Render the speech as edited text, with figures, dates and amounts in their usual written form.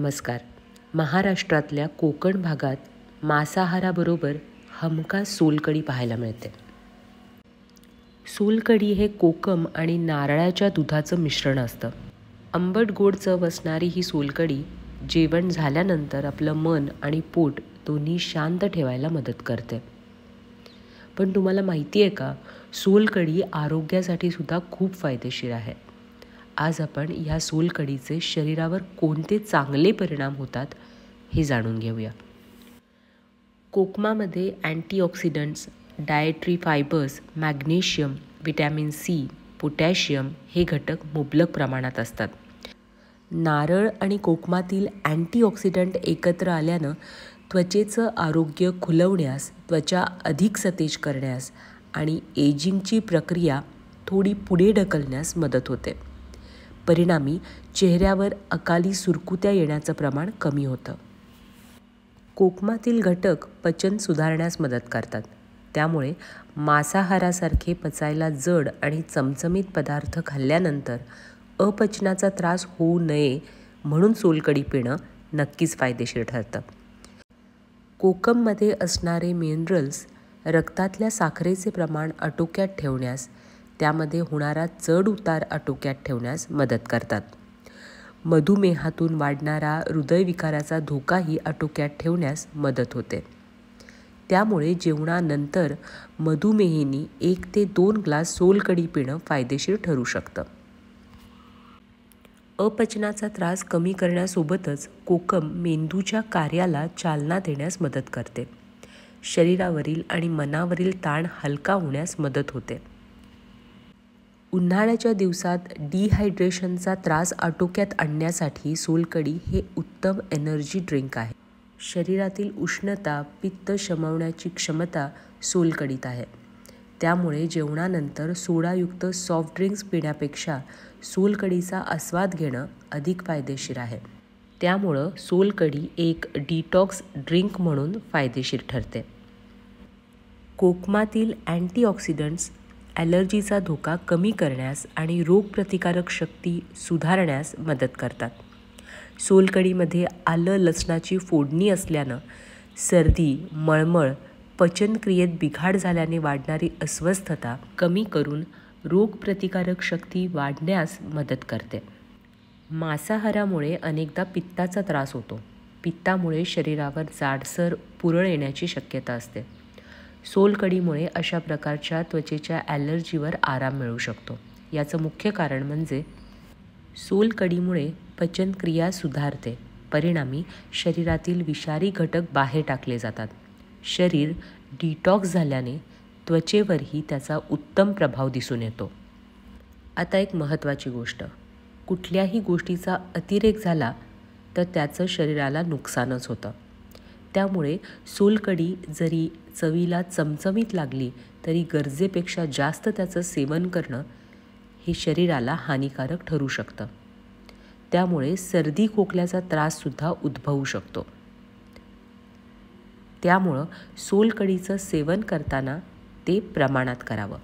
नमस्कार. महाराष्ट्रातल्या कोकण भागात मांसाहाराबरोबर हमखास सोलकढी पाहायला मिळते. सोलकढी हे कोकम आणि नारळाच्या दुधाचं मिश्रण असतं. आंबट गोड चव असणारी ही सोलकढी जेवण झाल्यानंतर आपलं मन आणि पोट दोन्ही शांत ठेवायला मदत करते. पण तुम्हाला माहिती आहे का, सोलकढी आरोग्यासाठी सुद्धा खूप फायदेशीर आहे. आज आपण ह्या सोलकढीचे शरीरावर कोणते चांगले परिणाम होतात हे जाणून घेऊया. कोकमामध्ये antioxidants, dietary fibres, magnesium, vitamin C, potassium हे घटक मुबलक प्रमाणात असतात. नारळ आणि कोकमातील अँटीऑक्सिडंट एकत्र आल्यानं त्वचेचं आरोग्य खुलवण्यास, त्वचा अधिक सतेज करण्यास आणि एजिंगची प्रक्रिया थोडी पुढे ढकलण्यास मदत होते. परिणामी चेहऱ्यावर अकाली सुरकुत्या येण्याचं प्रमाण कमी होतं. कोकमातील घटक पचन सुधारण्यास मदत करतात. त्यामुळे मांसाहारासारखे पचायला जड आणि चमचमीत पदार्थ खाल्ल्यानंतर अपचनाचा त्रास होऊ नये म्हणून सोलकढी पिणं नक्कीच फायदेशीर ठरतं. कोकममध्ये असणारे मिनरल्स रक्तातल्या साखरेचे प्रमाण आटोक्यात ठेवण्यास, त्यामध्ये होणारा चढ उतार आटोक्यात ठेवण्यास मदत करतात. मधुमेहातून वाढणारा हृदयविकाराचा धोकाही आटोक्यात ठेवण्यास मदत होते. त्यामुळे जेवणानंतर मधुमेहींनी 1 ते 2 ग्लास सोलकढी पिणं फायदेशीर ठरू शकतं. अपचनाचा त्रास कमी करण्यासोबतच कोकम मेंदूच्या कार्याला चालना देण्यास मदत करते. शरीरावरील आणि मनावरील ताण हलका होण्यास मदत होते. उन्हाळ्याच्या दिवसात डिहायड्रेशनचा त्रास आटोक्यात आणण्यासाठी सोलकढी हे उत्तम एनर्जी ड्रिंक आहे. शरीरातील उष्णता, पित्त शमवण्याची क्षमता सोलकढीत आहे. त्यामुळे जेवणानंतर सोडायुक्त सॉफ्ट ड्रिंक्स पिण्यापेक्षा सोलकढीचा आस्वाद घेणं अधिक फायदेशीर आहे. त्यामुळं सोलकढी एक डिटॉक्स ड्रिंक म्हणून फायदेशीर ठरते. कोकमातील अँटीऑक्सिडंट्स ॲलर्जीचा धोका कमी करण्यास आणि रोगप्रतिकारक शक्ती सुधारण्यास मदत करतात. सोलकढीमध्ये आलं लसणाची फोडणी असल्यानं सर्दी, मळमळ, पचनक्रियेत बिघाड झाल्याने वाढणारी अस्वस्थता कमी करून रोगप्रतिकारक शक्ती वाढण्यास मदत करते. मांसाहारामुळे अनेकदा पित्ताचा त्रास होतो. पित्तामुळे शरीरावर जाडसर पुरळ येण्याची शक्यता असते. सोलकढीमुळे अशा प्रकारच्या त्वचेच्या ॲलर्जीवर आराम मिळू शकतो. याचं मुख्य कारण म्हणजे सोलकढीमुळे पचनक्रिया सुधारते. परिणामी शरीरातील विषारी घटक बाहेर टाकले जातात. शरीर डिटॉक्स झाल्याने त्वचेवरही त्याचा उत्तम प्रभाव दिसून येतो. आता एक महत्त्वाची गोष्ट, कुठल्याही गोष्टीचा अतिरेक झाला तर त्याचं शरीराला नुकसानच होतं. त्यामुळे सोलकढी जरी चवीला चमचमीत लागली तरी गरजेपेक्षा जास्त त्याचं सेवन करणं हे शरीराला हानिकारक ठरू शकतं. त्यामुळे सर्दी खोकल्याचा त्राससुद्धा उद्भवू शकतो. त्यामुळं सोलकढीचं सेवन करताना ते प्रमाणात करावं.